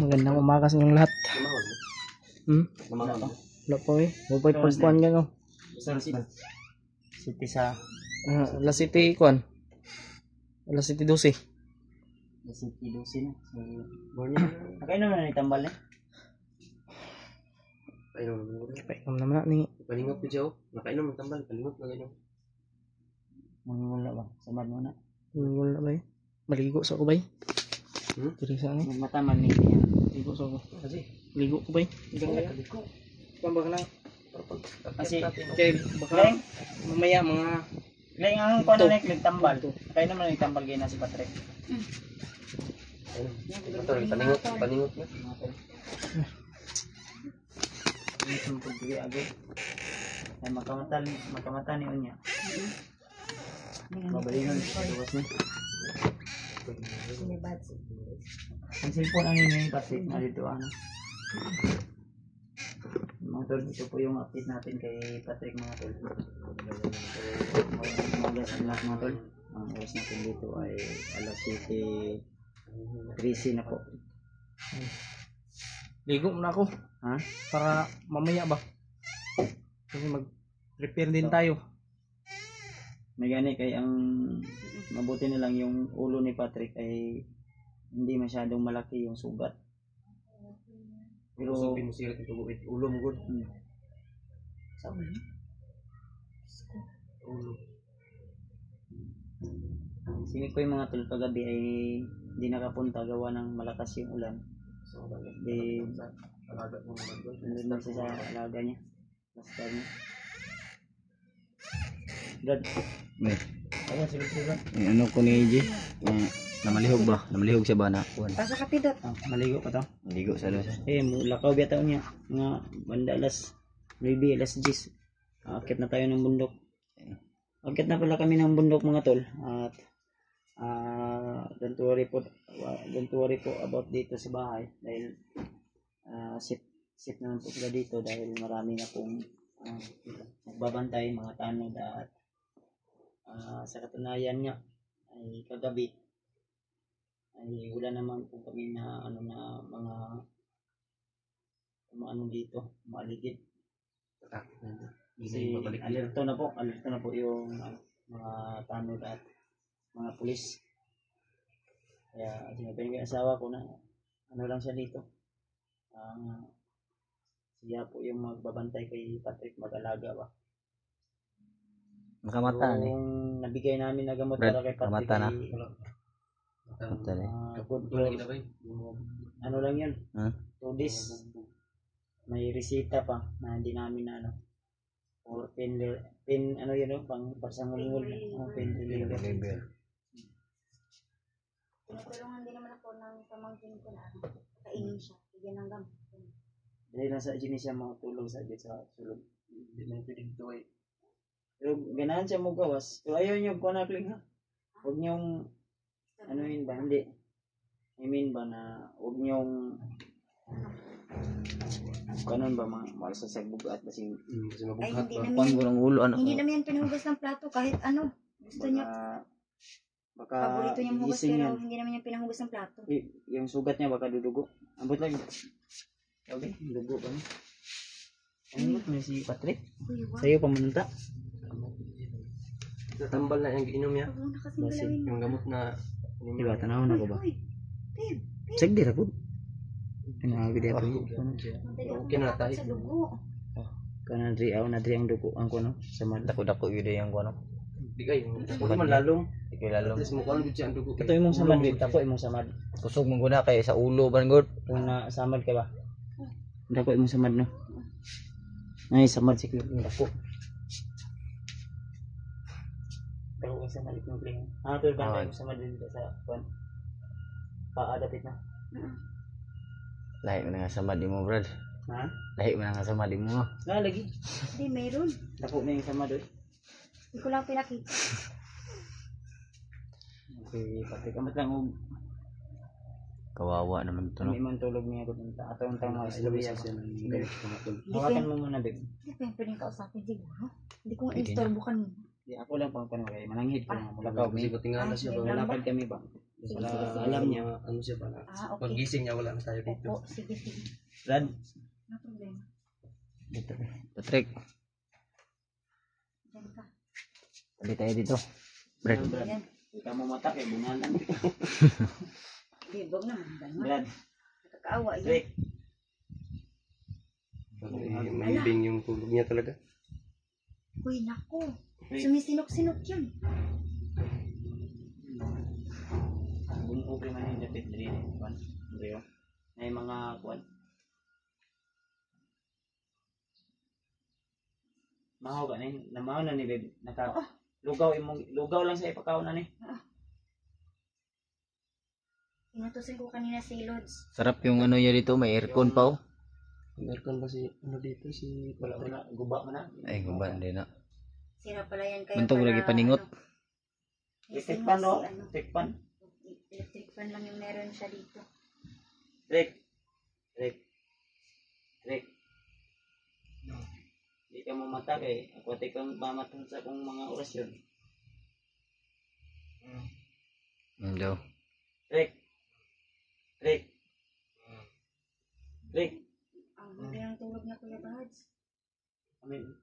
Magandang umaga sa inyong lahat. Wala po eh. Mabay pagkuhan nga no. City sa La City kuhan. La City 12. La City 12 na. Nakainom na ni tambal na. Painom naman na ni. Palingap ko siya. Nakainom ng tambal. Palingap na ganyan. Mangula ba? Samad mo na. Wala ba eh. Maligo sa ko ba eh. Diri sa ano. Mataman ni niya. Ligo sa ko. Kasi ligo ko ba eh. Ligo. Pambag na. Kasi Okay, baka mamaya mga Lain ang kuan na tambal. Nakainom na ni tambal gina si Patrick. Paningot na. Isang pagdiri agad. Ay makamata ni unya. Mabalingon sa duwas ni. Ang cellphone ang ini kasi na dito ano. Mga tol, ito po yung update natin kay Patrick mga tol. Umagas na mga tol. Ang oras natin dito ay alas 7:13 na po. ligo muna ako. Ha? Para mamaya ba. Kasi mag-prepare din tayo. May gani kay ang mabuti na lang yung ulo ni Patrick ay hindi masyadong malaki yung sugat. Pero sabi mo siya ito ulo mo gud. Sabi niya? Ulo. Sini ko yung mga tol kagabi ay hindi nakapunta gawa ng malakas yung ulan. So bagay. Di Alaga mo naman gud. nandun na siya sa alaga niya. Basta niya. Brad. May, Ayan, silog-silog. ano ko ni AJ? Namalihog ba? Namalihog siya ba na? Kuhan. Pasok ka pidot. Maligo pa to. Maligo sa lusa. Lakaw biya taon niya. Mga banda alas 9, alas 10. Akit na tayo ng bundok. Akit na pala kami ng bundok mga tol. At don't worry po about dito sa bahay. Dahil sit naman po sila dito dahil marami na pong nagbabantay mga tanod at sa katunayan niya ay kagabi ay wala naman po kami na mga dito maaligid kasi alerto na po yung mga tanod at mga pulis kaya sinabi ng asawa ko na ano lang siya dito siya po yung magbabantay kay Patrick mag-alaga ba Makamata ni. yung nabigay namin na gamot Brad, para kay Patrick kamata na. ay Kamata ni. ano lang yun Ha? 2 days may resita pa na hindi namin na ano or pin ano yun pang parsangulungol pin reliever Tinutulungan din naman ako ng pamangkin ko na kainin siya. Bigyan ng gamot. dahil nasa gini siya mga tulong sa sulod hindi na pwede dito eh pero ganahan siya mo gawas pero ayaw niyo kung nakling ha huwag niyong ano yun ba hindi I mean ba na huwag niyong kanon ba mga sa bugat basing Kasi Ay, mabuhat hindi ba? naman Kuhan yan. ko ng ulo. Ano? Hindi naman yan pinuhugas ng plato kahit ano. Gusto niya. baka Paborito niya hugas gising pero yan. hindi naman yan pinuhugas ng plato. Yung sugat niya baka dudugo. Ambot lang. Okay, dugo ba niya? Ano ba si Patrick? Uy, wow. Sa'yo pamunta? Natambal na yung giinom niya. Huwag mo na kasing Basi, galawin. Yung gamot na Diba, tanaw na ko ba? Uy, babe. Check di rapod. Ano di ako? Okay na tayo. Sa dugo. Kana dri aw na dri ang dugo ang kuno sa mad. Dako-dako yun yung kuhan. Di kayo. Huwag man lalong. Ikaw lalong. At least mukhang gud siya ang dugo. Ito imong samad dito, tako imong samad. Kusog mong guna kay sa ulo ba good? Kung na samad ka ba? Dako imong samad no. Ay samad si dako. Dako imong samad ikong kling. Ito ba imong samad dito sa kuan. Paadapit na. Lahi mo na nga sa madi mo, Brad. Ha? Lahi mo na nga sa madi mo. Lagi. Hindi, mayroon. Dako na yung samad doy. Hindi ko lang pinakita. Okay, pati kamat lang og Kawawa naman ito, no? may man tulog niya ko dito. Atong tang mga Lumiya istorya siya ng galit mga tol. Hawakan mo muna, babe. Hindi ko yung pwedeng kausapin siguro. Hindi ko Pwede instorbo kanina. Di ako lang pang panaway. Mananghid ko na mulakaw. Kasi patingala siya ba? Lalakad kami ba? Sige, Para sige, sige. alam niya. Ano siya ba na? Ah, okay. Paggising niya, wala na tayo dito. Opo, sige, sige. Brad, No problema. dito. Patrick, Diyan ka. tabi tayo dito. Brad. Brad. Ayan. Ikaw mo mata kay bungalan. Di, wag naman. Ganun. Brad, Nakakaawa yun. Rick. Mahibing yung tulog niya talaga. Uy, naku. Rick. Sumisinok-sinok yun. Bungo pa man yung dapit diri. Kuan. Diri. May mga kuan. Mahaw ka ni, namaw na ni babe. Lugaw lang sa ipakaw na ni. Inutusin ko kanina si Lods. Sarap yung ano niya dito, may aircon pa oh. Meron ba si, ano dito, si Wala guba man na. Ay, guban din na. Sira pala yan kaya Bantog lagi paningot. Electric fan no? Electric fan. Electric fan lang yung meron siya dito. Rick. Hindi ka mamata kay ako kang mamatan sa akong mga orasyon. Daw. Rick. Ang huli ng tulog na Kuya Bads. Amen.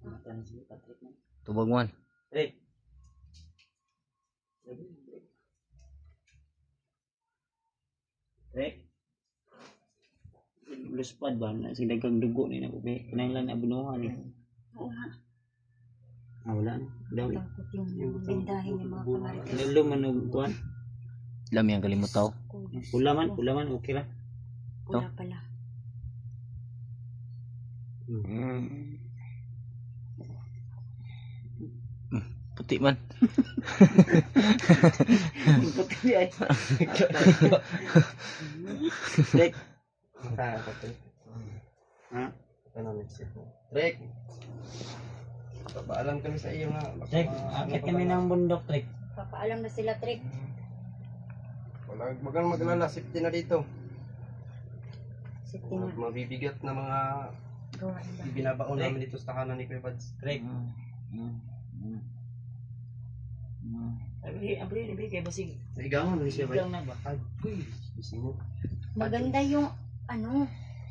Mamatan si Patrick na. Tubag man. Rick. Luspad ba na si dagang dugo ni na ube kinailan na bunuhan ni. Oo nga. Wala na. Daw. Takot yung bindahin yung mga kamarites. Lalo man og kuan. Lam yang kalimutaw. Pula man okay ra. Pula pala. Puti man. Puti ay. Rick. Makakapatid. Ha? Ano siya? Trek! Papaalam kami sa iyo nga. Rick, akit kami ng bundok, Rick. Papaalam na sila, Trick. Wala magalala, safety na dito. Safety na. Mabibigat na mga Gawan ba? binabaon namin dito sa tahanan ni Kuya Bads. Rick. Abri, kay basig. Naigangon ni siya ba? Lang na ba? Agoy! Bising mo. Maganda yung,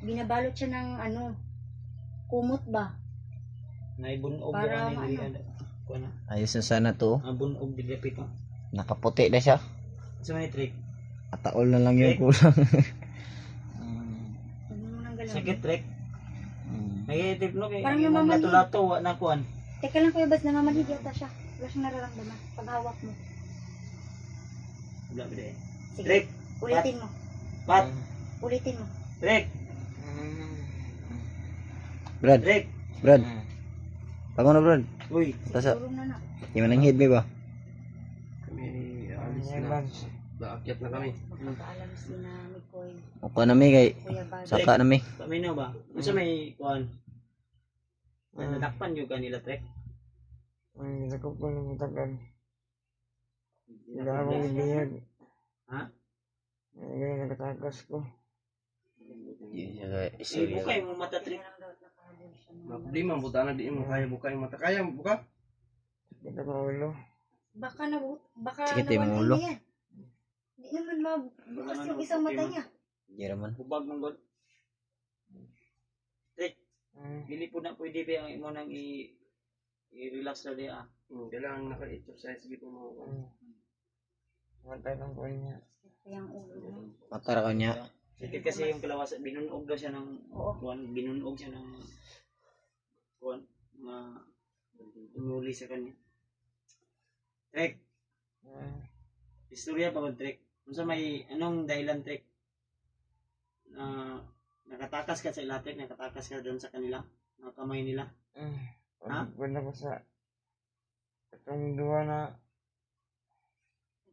binabalot siya ng, kumot ba? Naibunog Para yan ni kuan na. Ayos na sana to. Abunog dilapit ko. Nakaputi na siya. Sa may Rick. Ataol na lang yung Rick. kulang. Ano mo nang galaw? Sakit, Rick. Nagitip no kay. Parang namamanhid. Lato-lato wa na kuan. Teka lang Kuya Bads, namamanhid yata siya. Wala siyang nararamdaman. Pag hawak mo. Wala ba eh. Sige, Rick. ulitin mo. Pat. Ulitin mo. Rick. Brad, Rick. Brad. Bangon na Brad. Uy. Tasa. Tulong na na. Yung manang hid ba? Kami alis na. Naakyat na kami. Magpapaalam si na Mikoy, Upa na mi kay. Kuya Bads. Saka na mi. Paminaw ba? Unsa may kuan? Nadakpan yung kanila, Rick. Ang sakop ko ng matagal. Hindi akong ibihag. Ha? Ngayon nakatakas ko. Bukay mo mata, Rick. Problema, buta na di mo kaya buka yung mata. Kaya buka? Sakit ako ulo. Baka Sige, tayo nawan mo ulo. niya yan. Hindi naman mabukas yung isang mata niya. Di raman. Bubag mong god. Rick, dili po na pwede ba ang imo nang i-relax na diya. Kailangan naka-exercise dito mo. Matay lang ko niya. Kaya ang ulo mo. Matara ka niya. Sakit kasi yung kalawas, binunog daw siya ng Oo. kuan, binunog siya ng kuan, umuli sa kanya. Rick, istorya pa ba, Rick? Kung sa may, anong dahilan, Rick? Nakatakas ka sa ilatrek, nakatakas ka doon sa kanila, mga kamay nila. Ha? Wala ko sa itong duwa na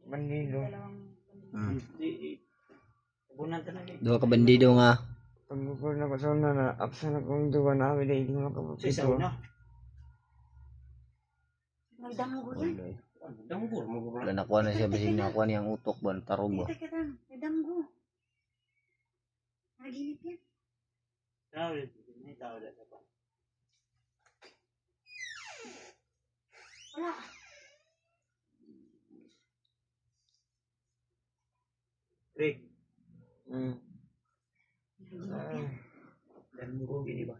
bandido. Bunan ta na rin. Duha ka bandido nga. Pag bukod na ko sa una na apsan akong duwa na awid ay hindi Sa makapapito. una. Nagdamgo yan. Damgur mo ba? Wala nakuha na siya. Basig nakuha niyang utok ba? Tarong ba? Teka lang, nagdamgo. Naginip yan. Tawad, may tawad na pa. Wala. Rick, Dan mo gini ba?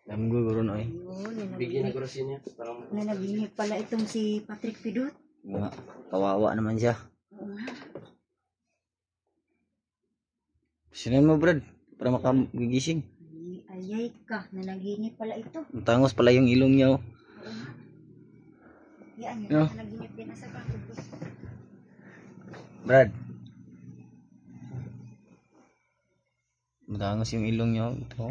Damgo guro no eh. Yun, Bigyan na grosin niya. Parang nanaginip pala itong si Patrick Pidot. Nga, kawawa naman siya. Oo nga. Sinan mo Brad, para makagigising. Ayay ka, nanaginip pala ito. Tangos pala yung ilong niya oh. Oo nga. Yan, No. nanaginip din asa ka. Brad. Matangos yung ilong niya oh. Ito.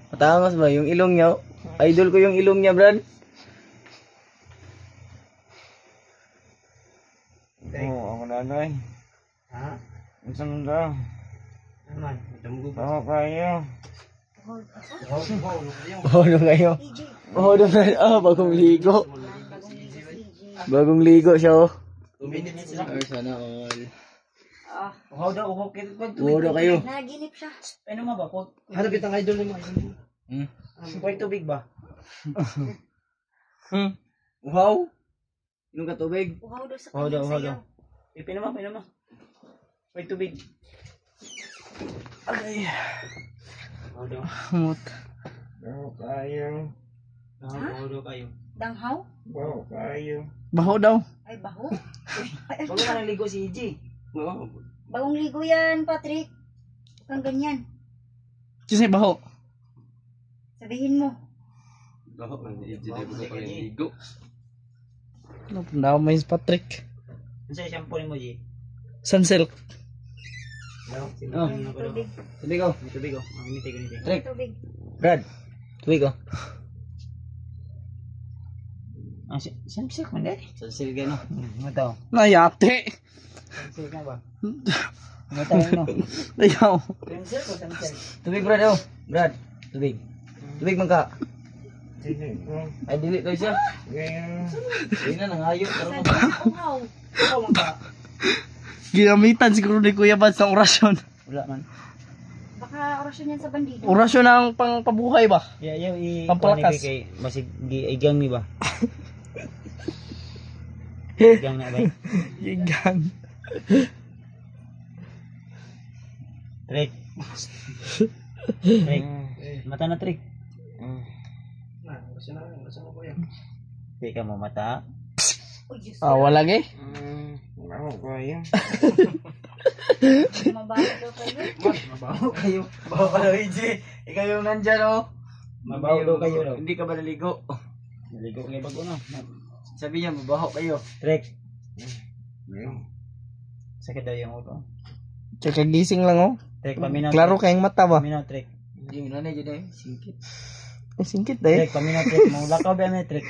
Matangos ba yung ilong niya oh? Idol ko yung ilong niya Brad. Oo, ako nanay. ha? Isang daw. Naman, damgo. Ako kayo. Bodo kayo. EJ. Bodo Brad. Ah, bagong ligo. Yan, bagong ligo si EJ. Bagong ligo siya oh. 2 minutes lang. Ay, sana all. Ah, uhaw daw, uhaw. Bodo kayo. nanaginip siya. Ano nga ba? Hanapit ang idol mo. Hmm. Kuhay tubig ba? Wow. Inom ka tubig. Uhaw daw sa Uhaw daw, kanyang uhaw daw. sayaw. Pinama. Kuhay tubig. Agay. Uhaw daw. Hamot. Ako kayo. Uhaw daw kayo. Danghaw? Ako kayo. Baho daw. Ay, baho. Bago ka naligo si EJ. Oo. Bagong ligo yan, Patrick. Huwag kang ganyan. Kasi baho. Sabihin mo. Lahat man i-jedi mo pa yung ligo. Ano daw may Patrick? Ano sa'yo shampoo ni mo, G? Sunsilk. Oh, May tubig. Tubig ko. may tubig oh. Minitay. May Trick. tubig. Brad. Tubig ko. Ah, samsik man dahil. Sansil ka no. Ano daw? Nayate. Samsik na ba? Ano tayo no? Ayaw. Samsik o samsik? Tubig Brad oh. Brad. Tubig. Tubig man ka. Sige ko. Ay dili tayo siya. Ngayon. Ayun na nangayok. Sabi na uhaw. Ikaw man ka. Ginamitan siguro ni Kuya Bads ng orasyon. Wala man. Baka orasyon yan sa bandido. Orasyon ng pangpabuhay ba? Yaw Pampalakas. kay masig igang ni ba? Igang na ba? Igan. Trick. Trick. Mata na trick. Na, kasi na ko yan. Hindi ka mo mata. Uy, Diyos. Walang eh. Ako kayo. Mabaho daw kayo. Mabaho kayo. Mabaho ka daw, EJ. Ikaw yung nandyan, oh. Mabaho daw kayo, no? Hindi ka ba naligo? Naligo kayo bago, no? Sabi niya mabaho kayo. Trick. Ngayon. Sakit daw yung ulo. Tsaka gising lang oh. Trick, paminaw. Klaro kayong mata ba? Paminaw, trick. Hindi mo na dyan eh. Singkit. Ay, singkit eh. Trick, paminaw, trick. Maulakaw ba may trick?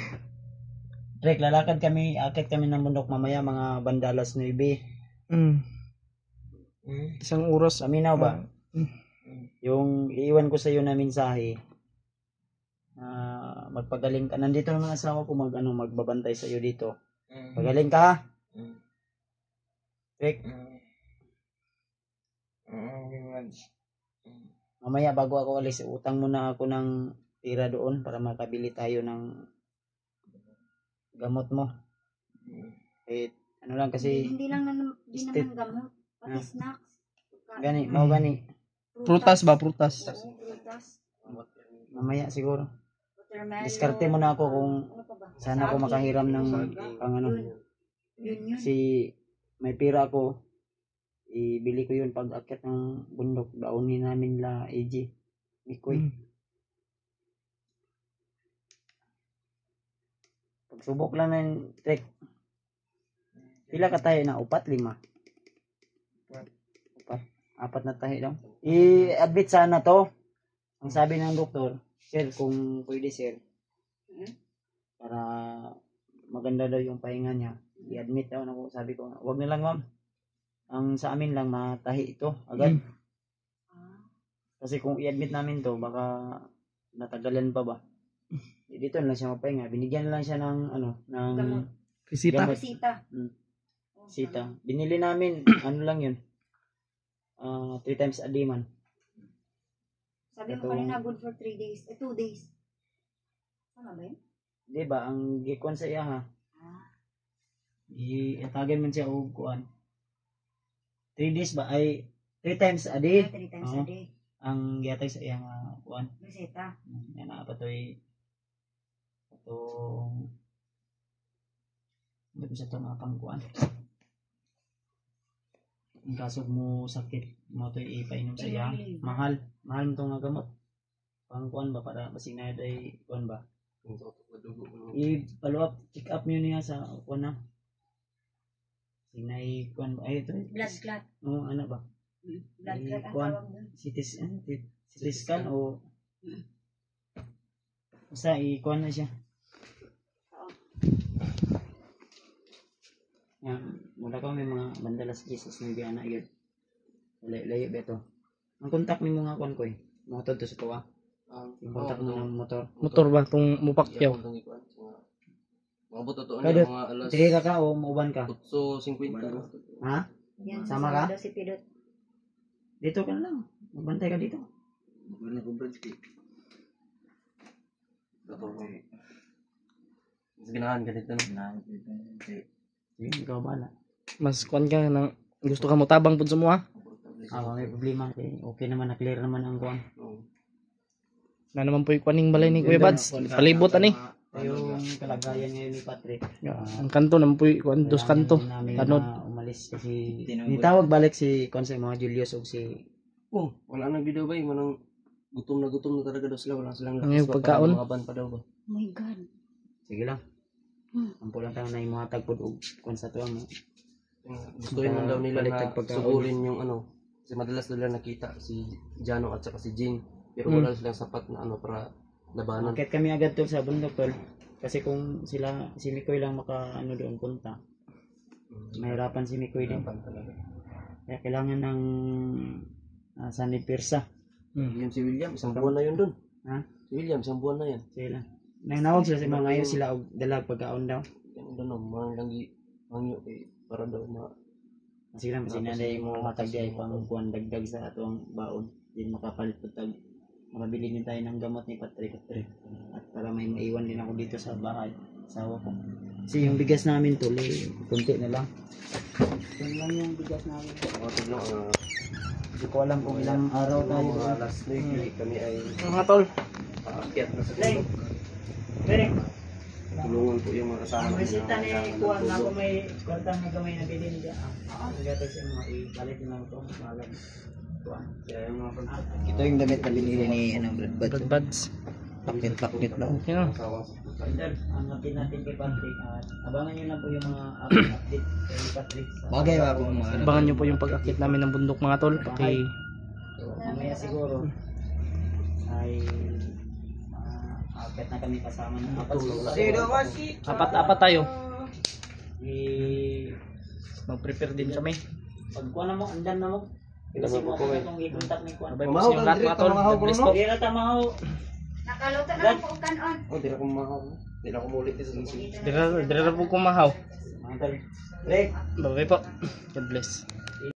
Trick, lalakad kami, akit kami ng bundok mamaya, mga bandalas 9. Isang oras. Paminaw ba? Yung iiwan ko sa iyo na mensahe, magpagaling ka. Nandito naman ang asawa ko magbabantay sa iyo dito. Pagaling ka ha? Trick, mamaya bago ako alis, utang muna ako ng tira doon para makabili tayo ng gamot mo. Eh, ano lang kasi, Hindi lang State. naman gamot. Pati snacks. gani, mau gani. Prutas ba? Prutas. Oo, prutas. Mamaya siguro. Watermelon. Diskarte mo na ako kung Ano pa ba? sana ako makahiram ng pang ano. Yun. Kasi may pira ako. Ibili ko yun pag akit ng bundok. Daunin namin la AJ. Mikoy. Pagsubok lang ng trek. Pila ka tayo na? 4, 5? 4 na tayo lang. I-admit sana to. Ang sabi ng doktor, sir, kung pwede sir, para maganda daw yung pahinga niya, i-admit daw na ko. Sabi ko, wag na lang ma'am. Ang sa amin lang, matahi ito agad. Kasi kung i-admit namin to, baka natagalan pa ba. Dito na lang siya mapahinga. Binigyan na lang siya ng ng Gamot. Visita. Gamot. Sita. Sita. Binili namin, ano lang yun, 3 times a day man. Sabi mo Ito. kanina good for 3 days. 2 days. Tama ba yun? Di ba, ang gikon sa iya ha, iatagan man siya og kuan. 3 days ba ay 3 times a day 3 times Oo. a day. ang giyatay sa iyang kuan. Reseta. Yan na patoy atong ba't sa ito mga pangkuan. Ang kasog mo sakit mo ito ipainom sa iyang mahal mo itong mga gamot pangkuan ba para basig na ay kuan ba Yung tutok na dugo mo. i-follow up check up nyo niya sa kuan na sinay kuan ba ay ito Blood clot. ano ba Blood clot ang kuan tawag doon. CT scan o basta i-kuan na siya. Yan, mula ko may mga bandalas Jesus ng biyana yun. Layo ba ito? Ang kontak ni mga kuan ko mga todo sa tuwa. Yung kontak mo ng motor. Motor ba itong mupakyaw? Mga buto to Kadot, mga alas Tiri ka o mauban ka? 8:50. Ha? Yan, Sama susunod ka? daw si Pidot. Dito ka na lang. Magbantay ka dito. Wala ko Bradski. Mas ganahan ka dito. Sige, ikaw bala. Mas kuan ka ng gusto ka mo tabang pud sa mo ha. May problema. Okay naman, na-clear naman ang kuan. Na naman po yung kuaning balay ni Kuya Bads. Palibot ani. Yung kalagayan ngayon ni Patrick. Ang kanto naman po yung kuan dos kanto. Namin Tanod. na umalis kasi nitawag balik si kuan sa mga Julius o si Oh, wala nang video ba? Manang gutom na talaga daw sila. Wala silang Ang iyong pagkaon? Mga ban pa daw ba? Oh my God. sige lang. Ampo lang tayo na yung mga tagpod og kuan sa tuwa mo. Gustuin man daw nila Balik na tagpagkaon. sugulin yung ano. Kasi madalas nila nakita si Jano at saka si Jing. Pero wala silang sapat na ano para labanan. Bakit kami agad tol sa bundok tol? Kasi kung sila si Mikoy lang maka ano doon punta. Mahirapan si Mikoy din. Kaya kailangan ng Sunny Pirsa. Yung si William, isang buwan na yun dun. Ha? Si William, isang buwan na yan. Sila. Nanawag sila sa mga ngayon sila og dalag pagkaon daw. Yan doon, mga langgi, mangyo kay para daw Kasi lang sinanay mo hatag di ay pang kuan dagdag sa atong baon. Di makapalit pud tag makabili din tayo ng gamot ni Patrick. At para may maiwan din ako dito sa bahay. Sawa ko. Kasi yung bigas namin tuloy, kunti na lang. Yun lang yung bigas namin. Matag lang, Hindi ko alam kung ilang araw tayo. mga alas 9 kami ay Mga tol. aakyat na sa Lay. tulog. Derek, Tulungan po yung mga kasama ang namin resita ni kailangan ng kuan na tulog. kung may kwartang na gamay na bilhin diya. Ang gatay sa mga ipalit na lang ito. Malag. Kuan. Kaya yung mga Ito yung damit na binili ni Brad Bad. Brad Bads. Pakit lang. Okay na. kasawang Partner, ang update natin kay Patrick at abangan nyo na po yung mga update kay Patrick sa Bagay ba kung mga Abangan nyo po yung pag-akit namin ng bundok mga tol. Paki So, mamaya siguro ay akit na kami kasama ng apat tayo. Mag-prepare din kami. Pag kuha na mo, andan na mo. Kasi mo ako itong i-contact ni Kuan. Babay po sa inyong lahat mga tol. God bless po. Hindi na tamaho. Nakaluto na po kanon. Oh, di na ko mahaw. Di na ko mulit sa susunod. Dire po kumahaw. Mga tol. Rick. Babay po. God bless.